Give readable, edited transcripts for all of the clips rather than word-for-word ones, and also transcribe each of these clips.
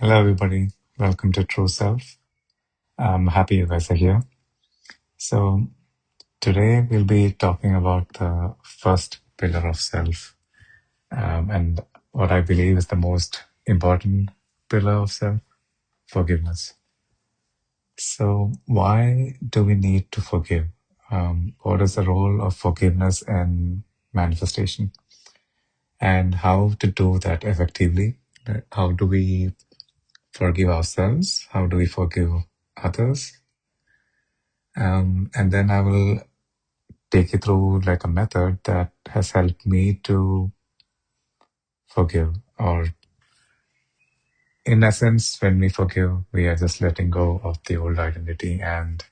Hello, everybody. Welcome to True Self. I'm happy you guys are here. So, today we'll be talking about the first pillar of self and what I believe is the most important pillar of self forgiveness. So, why do we need to forgive? What is the role of forgiveness and manifestation? And how to do that effectively? How do we forgive ourselves? How do we forgive others? And then I will take you through like a method that has helped me to forgive. Or in essence, when we forgive, we are just letting go of the old identity. And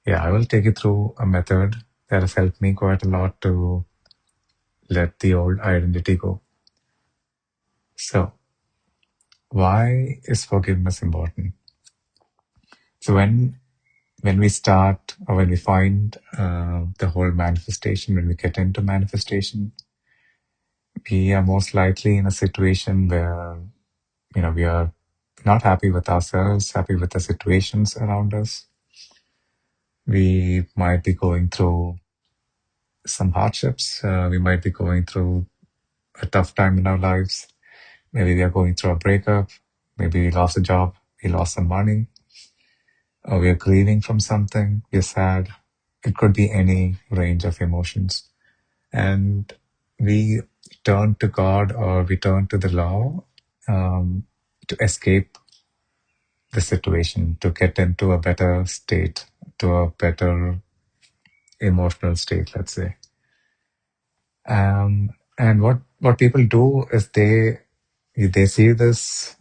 yeah, I will take you through a method that has helped me quite a lot to let the old identity go. So, why is forgiveness important? So when we start or when we find the whole manifestation, when we get into manifestation, we are most likely in a situation where we are not happy with ourselves, happy with the situations around us. We might be going through some hardships. We might be going through a tough time in our lives. Maybe we are going through a breakup. Maybe we lost a job. We lost some money. Or we are grieving from something. We're sad. It could be any range of emotions. And we turn to God or we turn to the law to escape the situation, to get into a better state, to a better emotional state, let's say. And what people do is they see this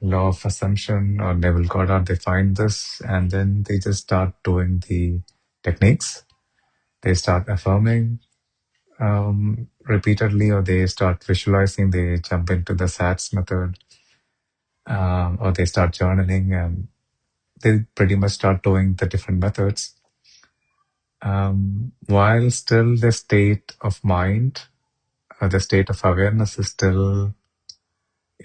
law of assumption or Neville Goddard, they find this, and then they just start doing the techniques. They start affirming repeatedly, or they start visualizing. They jump into the SATS method, or they start journaling, and they pretty much start doing the different methods. While still the state of mind, the state of awareness is still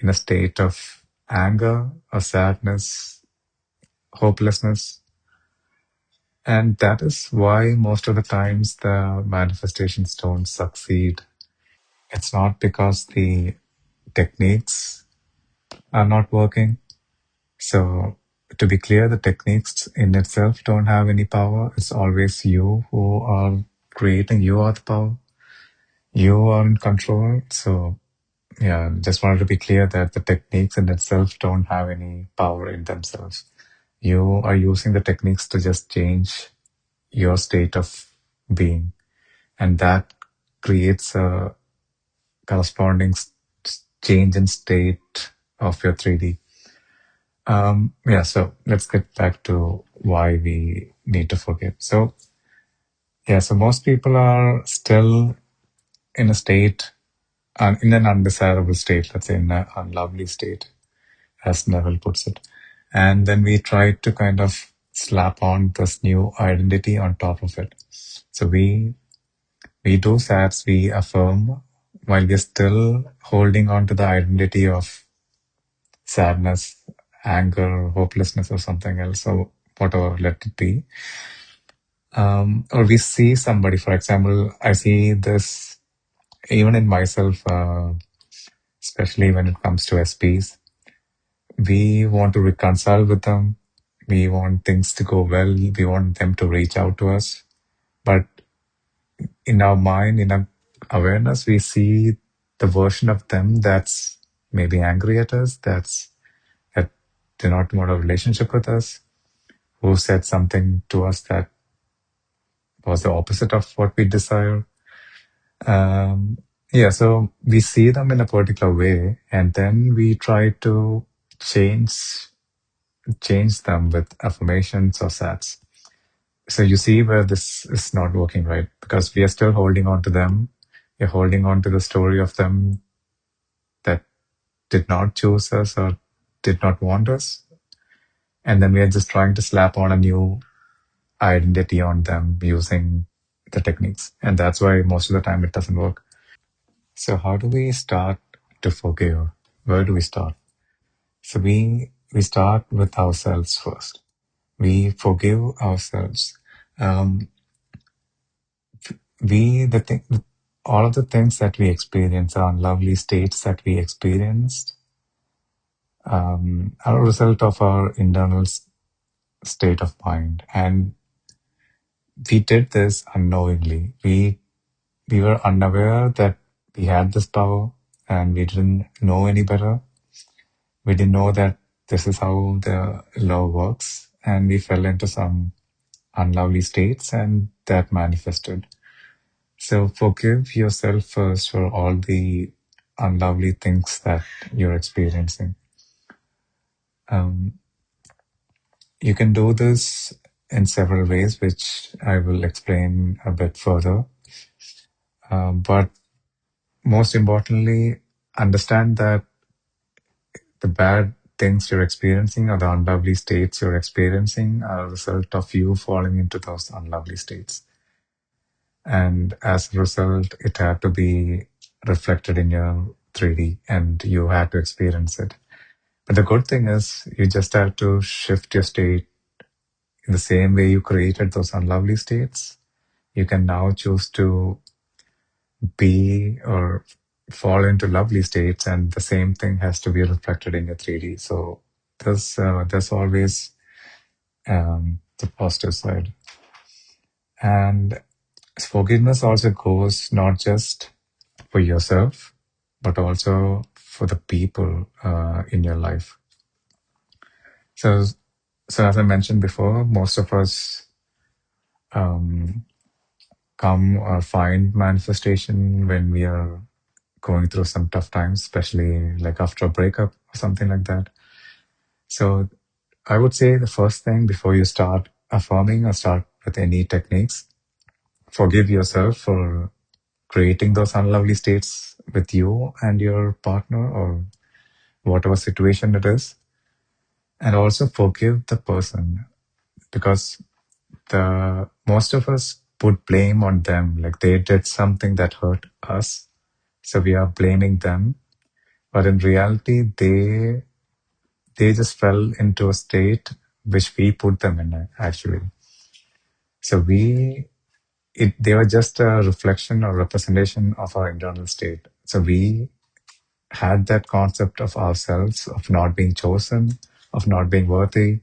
in a state of anger or sadness, hopelessness. And that is why most of the times the manifestations don't succeed. It's not because the techniques are not working. So, to be clear, the techniques in itself don't have any power. It's always you who are creating, you are the power. You are in control. So, yeah, just wanted to be clear that the techniques in itself don't have any power in themselves. You are using the techniques to just change your state of being, and that creates a corresponding change in state of your 3D. Yeah, so let's get back to why we need to forgive. So, yeah, so most people are still in a state in an undesirable state, let's say in an unlovely state, as Neville puts it. And then we try to kind of slap on this new identity on top of it. So we do SATs, we affirm while we're still holding on to the identity of sadness, anger, hopelessness, or something else, or whatever, let it be. Or we see somebody, for example, I see this even in myself, especially when it comes to SPs. We want to reconcile with them. We want things to go well. We want them to reach out to us. But in our mind, in our awareness, we see the version of them that's maybe angry at us, that do not want a relationship with us, who said something to us that was the opposite of what we desire. Yeah, so we see them in a particular way, and then we try to change change them with affirmations or sats. So you see where this is not working, right? Because we are still holding on to them. We're holding on to the story of them that did not choose us or did not want us. And then we are just trying to slap on a new identity on them using the techniques. And that's why most of the time it doesn't work. So, how do we start to forgive? Where do we start? So we start with ourselves first. We forgive ourselves. Um, we the thing, all of the things that we experience, our unlovely states that we experienced, are a result of our internal state of mind, and we did this unknowingly. We were unaware that we had this power, and we didn't know any better. We didn't know that this is how the law works, and we fell into some unlovely states, and that manifested. So forgive yourself first for all the unlovely things that you're experiencing. Um, you can do this in several ways, which I will explain a bit further. But most importantly, understand that the bad things you're experiencing or the unlovely states you're experiencing are a result of you falling into those unlovely states. And as a result, it had to be reflected in your 3D and you had to experience it. But the good thing is, you just have to shift your state in the same way you created those unlovely states. You can now choose to be or fall into lovely states, and the same thing has to be reflected in your 3D. So there's always the positive side. And forgiveness also goes not just for yourself, but also for the people in your life. So, so as I mentioned before, most of us um, come or find manifestation when we are going through some tough times, especially like after a breakup or something like that. So I would say the first thing before you start affirming or start with any techniques, forgive yourself for creating those unlovely states with you and your partner or whatever situation it is. And also forgive the person, because the most of us put blame on them, like they did something that hurt us, so we are blaming them. But in reality, they just fell into a state which we put them in, actually. So they were just a reflection or representation of our internal state. So we had that concept of ourselves, of not being chosen, of not being worthy,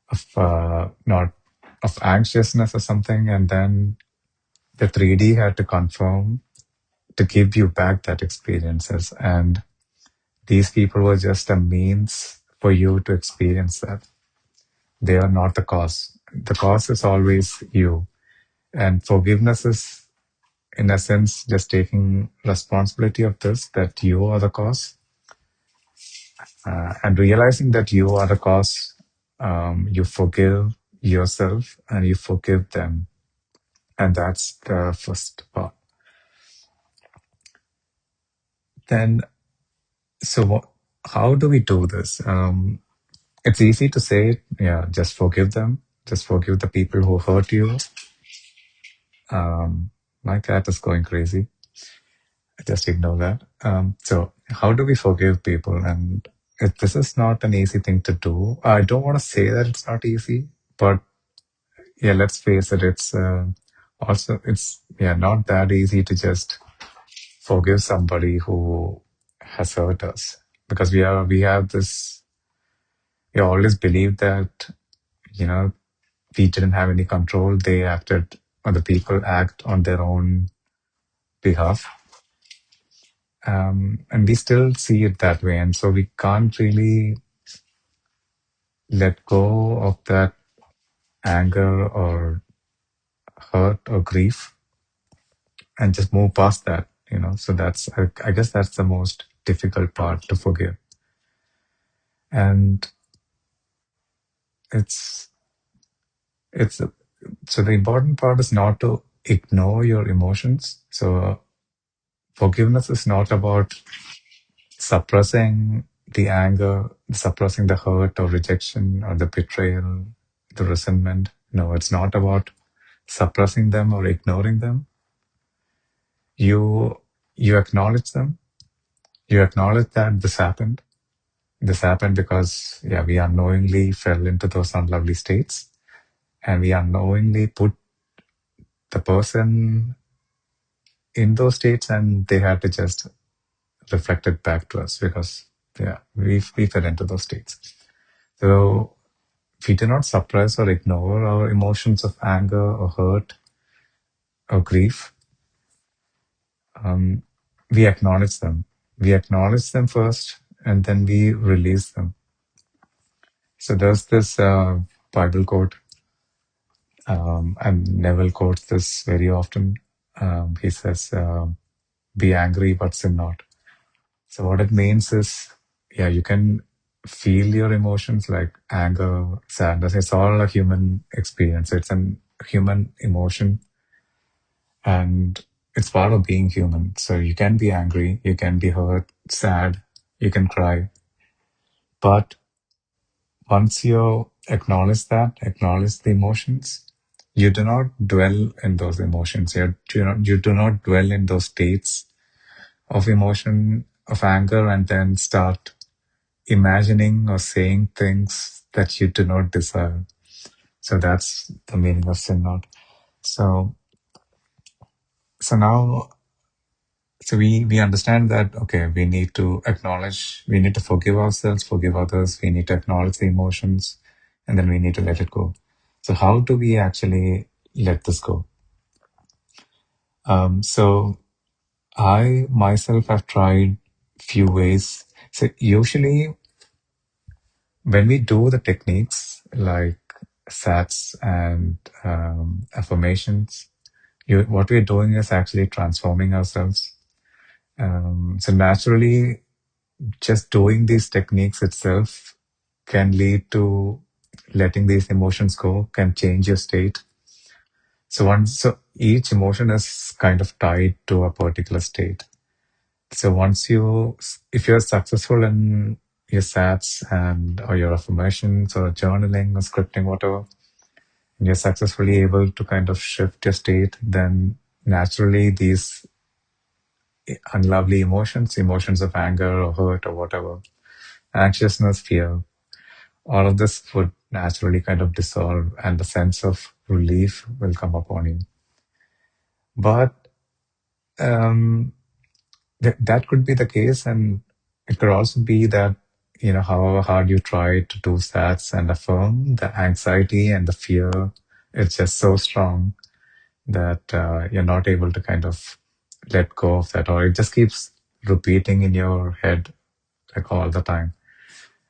of not of anxiousness or something, and then the 3D had to confirm to give you back that experiences. And these people were just a means for you to experience that. They are not the cause. The cause is always you. And forgiveness is, in a sense, just taking responsibility of this, that you are the cause, and realizing that you are the cause. You forgive yourself and you forgive them. And that's the first part. Then, so how do we do this? It's easy to say, yeah, just forgive them. Just forgive the people who hurt you. My cat is going crazy. Just ignore that. So, how do we forgive people? And this is not an easy thing to do. I don't want to say that it's not easy, but yeah, let's face it. It's not that easy to just forgive somebody who has hurt us, because we have this. We always believe that you know we didn't have any control. They acted, or the people act on their own behalf. And we still see it that way. And so we can't really let go of that anger or hurt or grief and just move past that. So I guess that's the most difficult part to forgive. And it's, it's, so the important part is not to ignore your emotions. So forgiveness is not about suppressing the anger, suppressing the hurt or rejection or the betrayal, the resentment. No, it's not about suppressing them or ignoring them. You you acknowledge them. You acknowledge that this happened, This happened because, yeah, we unknowingly fell into those unlovely states, and we unknowingly put the person in those states, and they had to just reflect it back to us because, yeah, we fell into those states. So we do not suppress or ignore our emotions of anger or hurt or grief. Um, we acknowledge them. We acknowledge them first, and then we release them. So there's this Bible quote, and Neville quotes this very often. He says, "Be angry, but sin not." So what it means is, yeah, you can feel your emotions like anger, sadness. It's all a human experience. It's an human emotion, and it's part of being human. So you can be angry, you can be hurt, sad, you can cry. But once you acknowledge that, acknowledge the emotions, you do not dwell in those emotions. You do not dwell in those states of emotion, of anger, and then start imagining or saying things that you do not desire. So that's the meaning of sin not. So so now we understand that, okay, we need to acknowledge, we need to forgive ourselves, forgive others, we need to acknowledge the emotions, and then we need to let it go. So how do we actually let this go? So I myself have tried few ways. So usually when we do the techniques like SATs and affirmations, what we're doing is actually transforming ourselves. So naturally, just doing these techniques itself can lead to letting these emotions go, can change your state. So each emotion is kind of tied to a particular state. So if you're successful in your SATs and or your affirmations or journaling or scripting, whatever, and you're successfully able to kind of shift your state, then naturally these unlovely emotions, emotions of anger or hurt or whatever, anxiousness, fear, all of this would naturally kind of dissolve and the sense of relief will come upon you. But um, that could be the case. And it could also be that, however hard you try to do stats and affirm, the anxiety and the fear is just so strong that you're not able to kind of let go of that, or it just keeps repeating in your head like all the time.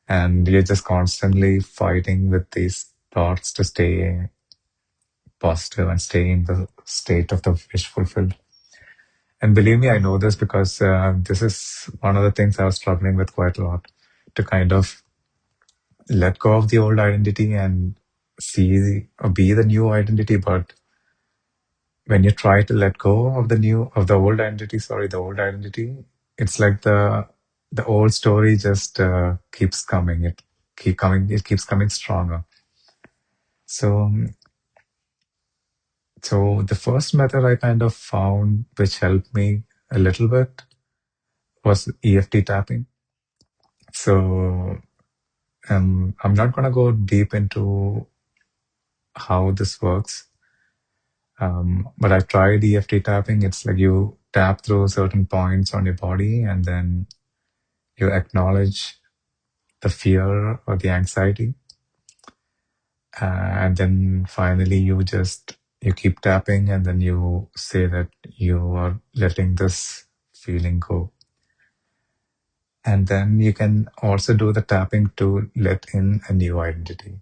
And you're just constantly fighting with these thoughts to stay positive and stay in the state of the wish fulfilled. And believe me, I know this because this is one of the things I was struggling with quite a lot, to kind of let go of the old identity and see or be the new identity. But when you try to let go of the old identity, the old identity, it's like the old story just keeps coming. It keeps coming stronger. So so the first method I kind of found which helped me a little bit was EFT tapping. So I'm not gonna go deep into how this works. But I've tried EFT tapping. It's like you tap through certain points on your body and then you acknowledge the fear or the anxiety. And then finally you keep tapping and then you say that you are letting this feeling go. And then you can also do the tapping to let in a new identity.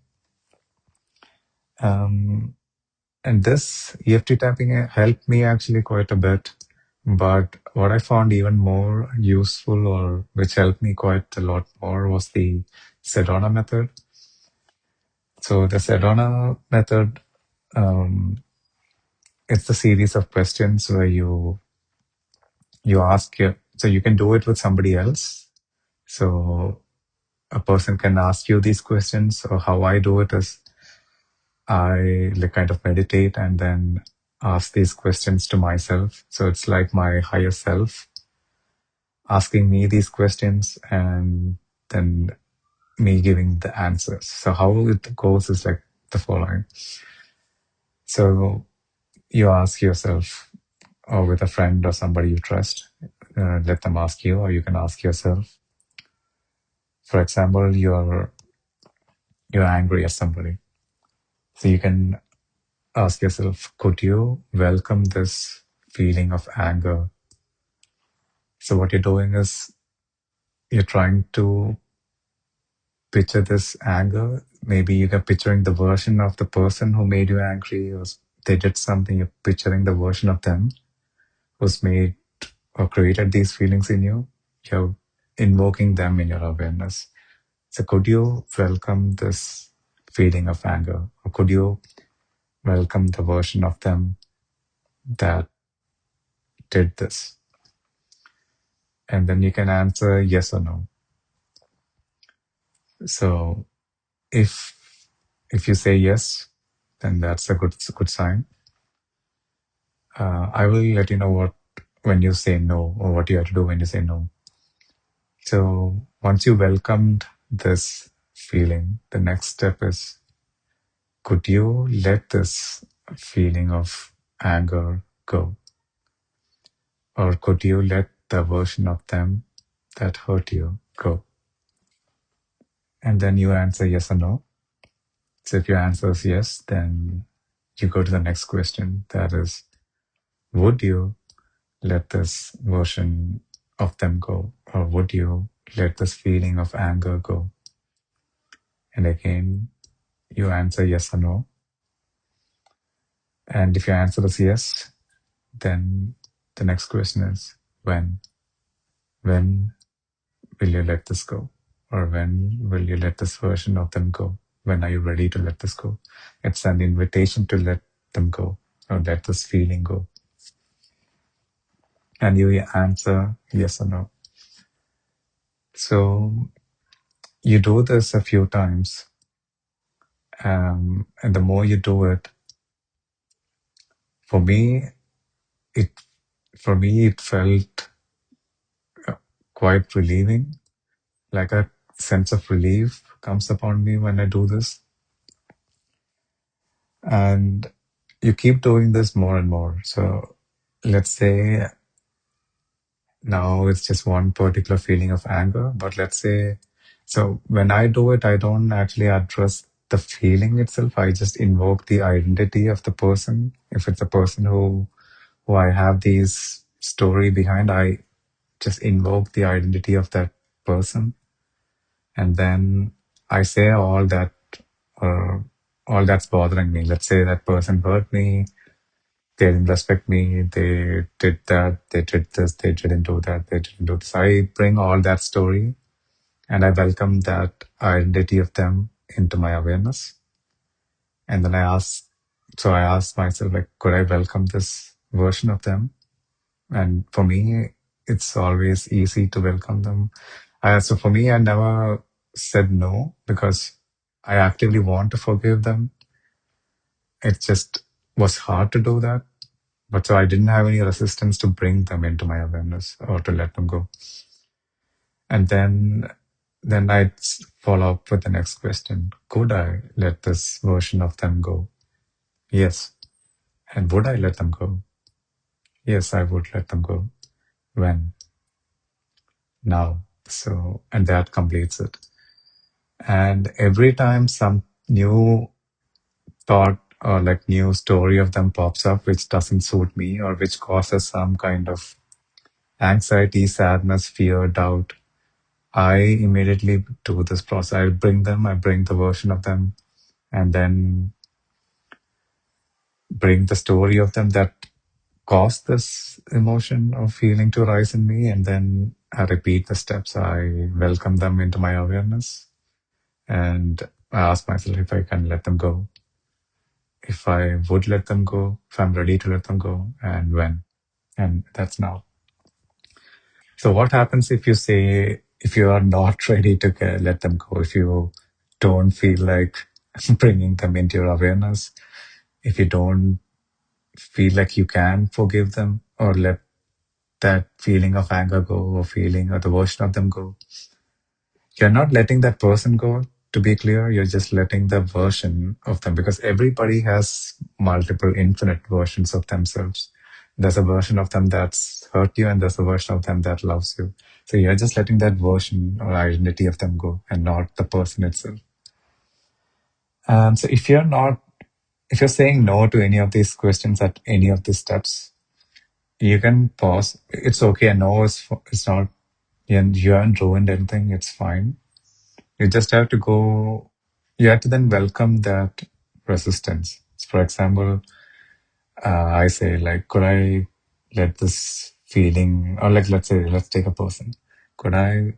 Um, and this EFT tapping helped me actually quite a bit. But what I found even more useful, or which helped me quite a lot more, was the Sedona method. So the Sedona method, um, it's a series of questions where you ask your, so you can do it with somebody else. So a person can ask you these questions, or how I do it is I like kind of meditate and then ask these questions to myself. So it's like my higher self asking me these questions, and than me giving the answers. So how it goes is like the following. So you ask yourself, or with a friend or somebody you trust, let them ask you, or you can ask yourself. For example, you're angry at somebody, so you can ask yourself, could you welcome this feeling of anger? So what you're doing is you're trying to picture this anger. Maybe you're picturing the version of the person who made you angry, or they did something. You're picturing the version of them who's made or created these feelings in you. You're invoking them in your awareness. So could you welcome this feeling of anger? Or could you welcome the version of them that did this? And then you can answer yes or no. So if you say yes, then that's a good sign. I will let you know what when you say no, or what you have to do when you say no. So once you welcomed this feeling, the next step is, could you let this feeling of anger go? Or could you let the version of them that hurt you go? And then you answer yes or no. So if your answer is yes, then you go to the next question. That is, would you let this version of them go? Or would you let this feeling of anger go? And again, you answer yes or no. And if your answer is yes, then the next question is when? When will you let this go? Or when will you let this version of them go? When are you ready to let this go? It's an invitation to let them go, or let this feeling go. And you answer yes or no. So you do this a few times. And the more you do it, for me, it it felt uh, quite relieving. Like a sense of relief comes upon me when I do this. And you keep doing this more and more. So let's say now it's just one particular feeling of anger, but let's say, so when I do it, I don't actually address the feeling itself. I just invoke the identity of the person. If it's a person who I have these story behind, I just invoke the identity of that person. And then I say uh, all that's bothering me. Let's say that person hurt me, they didn't respect me, they did that, they did this, they didn't do that, they didn't do this. I bring all that story and I welcome that identity of them into my awareness. And then I ask myself, like, could I welcome this version of them? And for me, it's always easy to welcome them. So for me, I never said no because I actively want to forgive them. It just was hard to do that. But so I didn't have any resistance to bring them into my awareness or to let them go. And then I'd follow up with the next question. Could I let this version of them go? Yes. And would I let them go? Yes, I would let them go. When? Now. So, and that completes it. And every time some new thought or like new story of them pops up, which doesn't suit me or which causes some kind of anxiety, sadness, fear, doubt, I immediately do this process. I bring the version of them, and then bring the story of them that caused this emotion or feeling to rise in me. And then I repeat the steps. I welcome them into my awareness. And I ask myself if I can let them go, if I would let them go, if I'm ready to let them go, and when. And that's now. So, what happens if you say, if you are not ready to let them go, if you don't feel like bringing them into your awareness, if you don't feel like you can forgive them or let that feeling of anger go, or feeling or the version of them go, You're not letting that person go, to be clear. You're just letting the version of them, because everybody has multiple infinite versions of themselves. There's a version of them that's hurt you, and there's a version of them that loves you. So you're just letting that version or identity of them go, and not the person itself. So if you're saying no to any of these questions at any of these steps, you can pause. It's okay. A no is it's not, and you haven't ruined anything. It's fine. You just have to go, you have to then welcome that resistance. For example, I say, like, could I let this feeling, or like, let's say, let's take a person. Could I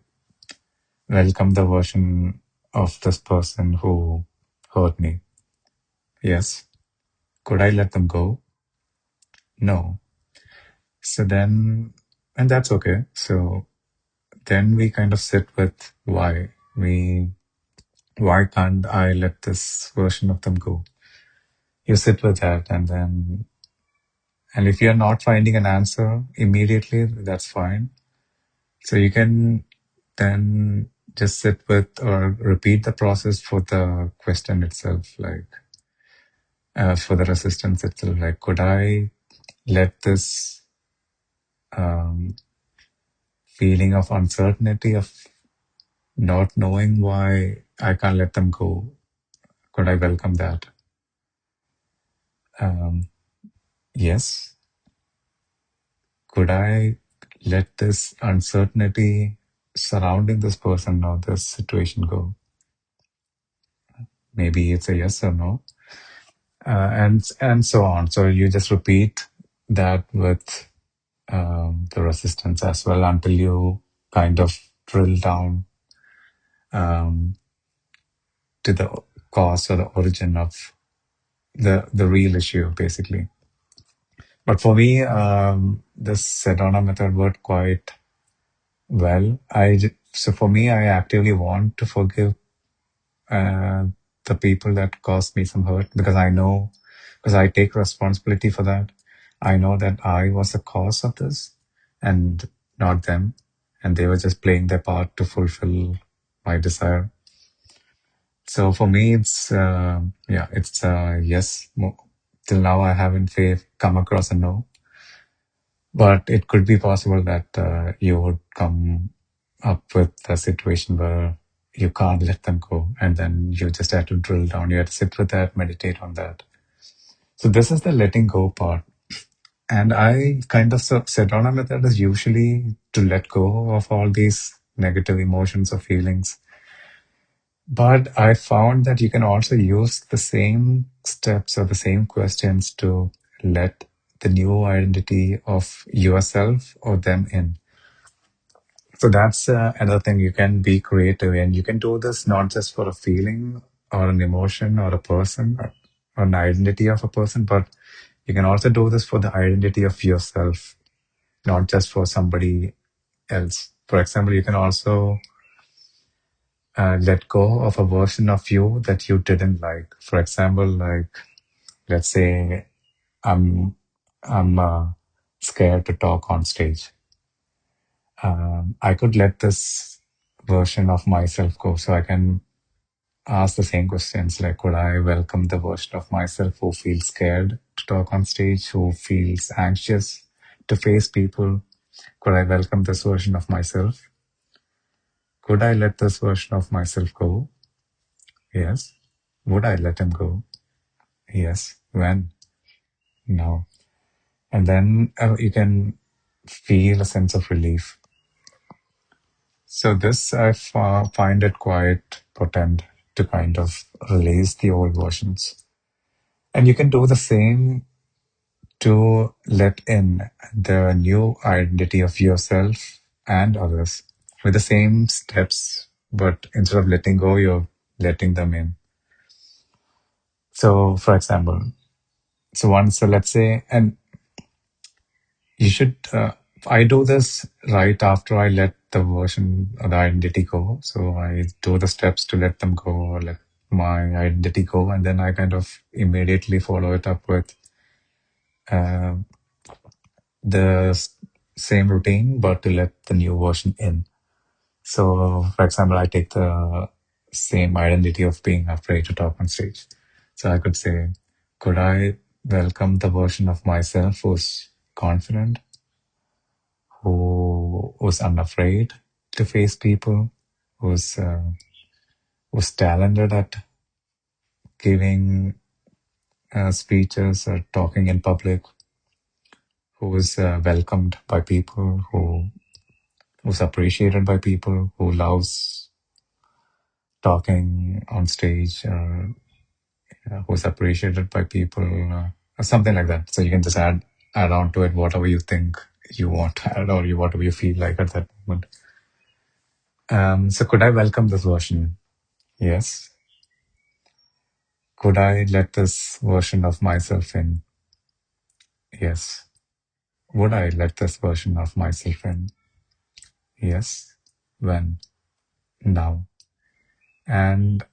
welcome the version of this person who hurt me? Yes. Could I let them go? No. So then, and that's okay. So then we kind of sit with why why can't I let this version of them go? You sit with that, and if you're not finding an answer immediately, that's fine. So you can then just sit with or repeat the process for the question itself, like for the resistance itself. Like, could I let this um, feeling of uncertainty, of not knowing why I can't let them go, could I welcome that? Um, yes. Could I let this uncertainty surrounding this person or this situation go? Maybe it's a yes or no, and so on. So you just repeat that with the resistance as well until you kind of drill down um, to the cause or the origin of the real issue, basically. But for me, this Sedona method worked quite well. So for me, I actively want to forgive uh, the people that caused me some hurt, because I know, because I take responsibility for that. I know that I was the cause of this and not them. And they were just playing their part to fulfill my desire. So for me, it's yes. Till now, I haven't come across a no, but it could be possible that you would come up with a situation where you can't let them go, and then you just have to drill down. You have to sit with that, meditate on that. So this is the letting go part. And I kind of Sedona method is usually to let go of all these negative emotions or feelings. But I found that you can also use the same steps or the same questions to let the new identity of yourself or them in. So that's another thing. You can be creative, and you can do this not just for a feeling or an emotion or a person or an identity of a person, but you can also do this for the identity of yourself, not just for somebody else. For example, you can also let go of a version of you that you didn't like. For example, like, let's say I'm scared to talk on stage. I could let this version of myself go, so I can ask the same questions, like, could I welcome the version of myself who feels scared to talk on stage, who feels anxious to face people? Could I welcome this version of myself? Could I let this version of myself go? Yes. Would I let him go? Yes. When? No. And then you can feel a sense of relief. So this find it quite potent to kind of release the old versions. And you can do the same to let in the new identity of yourself and others with the same steps, but instead of letting go, you're letting them in. So, for example, let's say, and you should, I do this right after I let the version or the identity go. So I do the steps to let them go or let my identity go. And then I kind of immediately follow it up with uh, the same routine, but to let the new version in. So, for example, I take the same identity of being afraid to talk on stage. So I could say, could I welcome the version of myself who's confident, who's unafraid to face people, who's who's talented at giving speeches or talking in public, who is welcomed by people, who's appreciated by people, who loves talking on stage, who's appreciated by people, or something like that. So you can just add on to it whatever you think you want to add, or whatever you feel like at that moment. So could I welcome this version? Yes. Could I let this version of myself in? Yes. Would I let this version of myself in? Yes. When? Now. And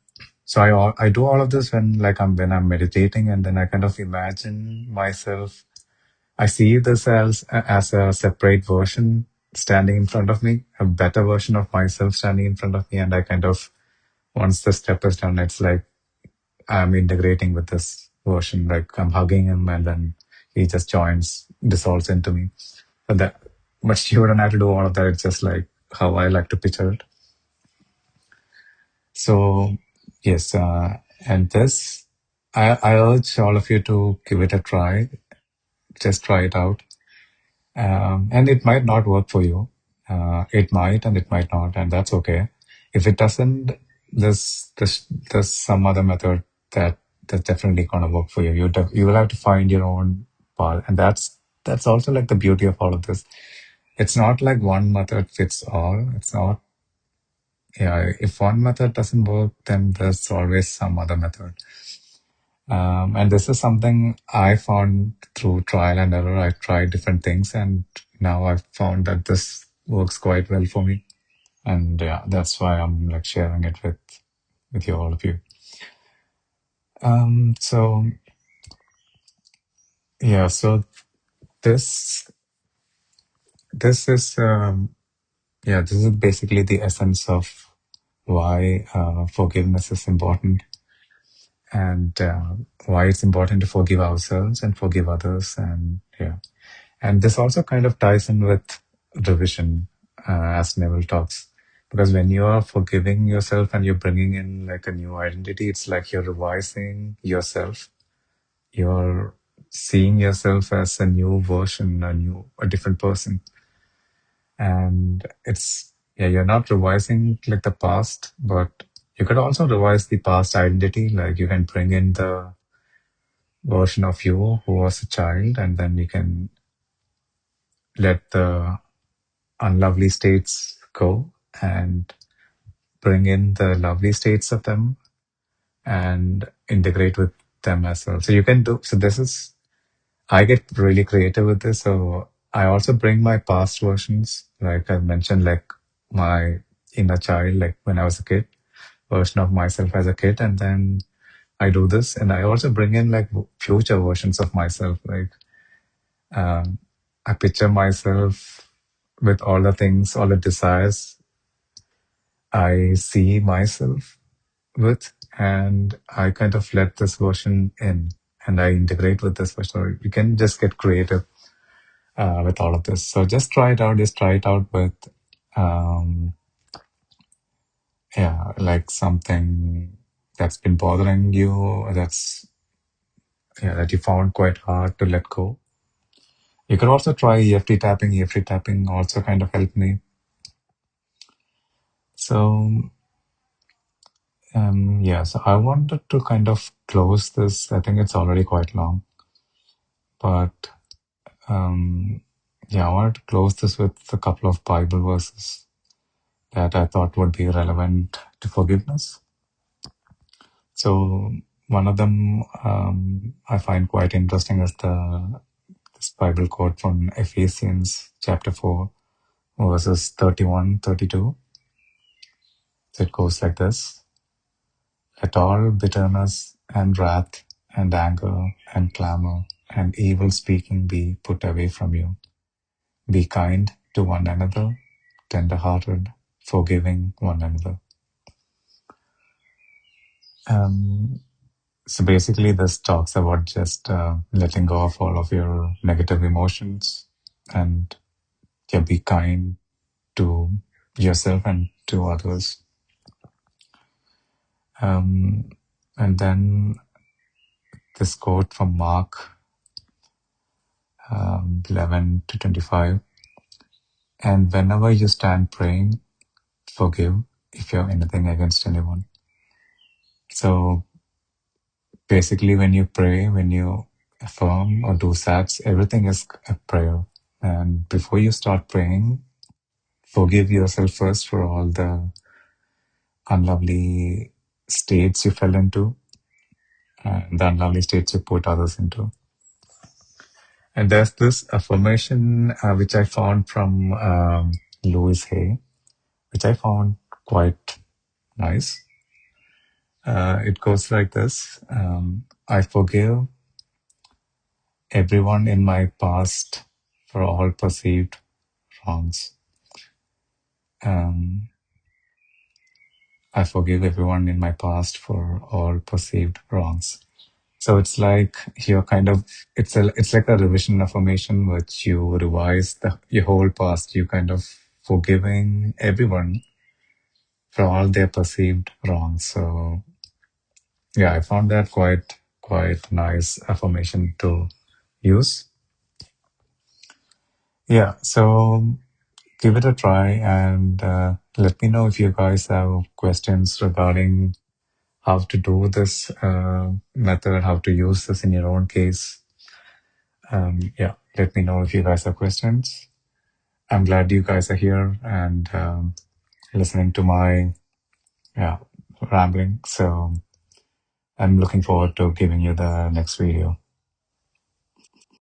so I do all of this when I'm meditating, and then I kind of imagine myself. I see this as a separate version standing in front of me, a better version of myself standing in front of me, and I kind of, once the step is done, it's like I'm integrating with this version, like I'm hugging him, and then he just joins, dissolves into me. But you don't have to do all of that. It's just like how I like to picture it. So yes, and this, I urge all of you to give it a try. Just try it out, and it might not work for you. It might, and it might not, and that's okay. If it doesn't, there's some other method that's definitely gonna work for you. You will have to find your own path, and that's also like the beauty of all of this. It's not like one method fits all. It's not. Yeah, if one method doesn't work, then there's always some other method. And this is something I found through trial and error. I tried different things, and now I've found that this works quite well for me. And yeah, that's why I'm like sharing it with you, all of you. So yeah, so this this is this is basically the essence of why forgiveness is important, and why it's important to forgive ourselves and forgive others. And yeah, and this also kind of ties in with revision, as Neville talks, because when you are forgiving yourself and you're bringing in like a new identity, it's like you're revising yourself. You're seeing yourself as a new version, a different person. And it's, yeah, you're not revising like the past, but you could also revise the past identity. Like you can bring in the version of you who was a child, and then you can let the unlovely states go and bring in the lovely states of them and integrate with them as well. So you can do, so this is, I get really creative with this. So I also bring my past versions, like I mentioned, like my inner child, like when I was a kid, version of myself as a kid. And then I do this, and I also bring in like future versions of myself. Like um, I picture myself with all the things, all the desires I see myself with, and I kind of let this version in, and I integrate with this version. So you can just get creative with all of this. So just try it out. Just try it out with, um, yeah, like something that's been bothering you, that you found quite hard to let go. You could also try EFT tapping. EFT tapping also kind of helped me. So yeah, so I wanted to kind of close this. I think it's already quite long, but yeah, I wanted to close this with a couple of Bible verses that I thought would be relevant to forgiveness. So one of them I find quite interesting is this Bible quote from Ephesians chapter 4, verses 31, 32. So it goes like this: Let all bitterness and wrath and anger and clamor and evil speaking be put away from you. Be kind to one another, tender-hearted, forgiving one another. So basically, this talks about just letting go of all of your negative emotions and be kind to yourself and to others. And then this quote from Mark 11 to 25. And whenever you stand praying, forgive if you have anything against anyone. So basically, when you pray, when you affirm or do sats, everything is a prayer. And before you start praying, forgive yourself first for all the unlovely states you fell into and the unlovely states you put others into. And there's this affirmation which I found from Louis Hay, which I found quite nice. It goes like this. I forgive everyone in my past for all perceived wrongs. I forgive everyone in my past for all perceived wrongs. So it's like you're kind of it's like a revision affirmation which you revise your whole past. You kind of forgiving everyone for all their perceived wrongs. So yeah, I found that quite nice affirmation to use. Yeah, so give it a try and let me know if you guys have questions regarding how to do this method, how to use this in your own case. Yeah, let me know if you guys have questions. I'm glad you guys are here and listening to my rambling. So I'm looking forward to giving you the next video.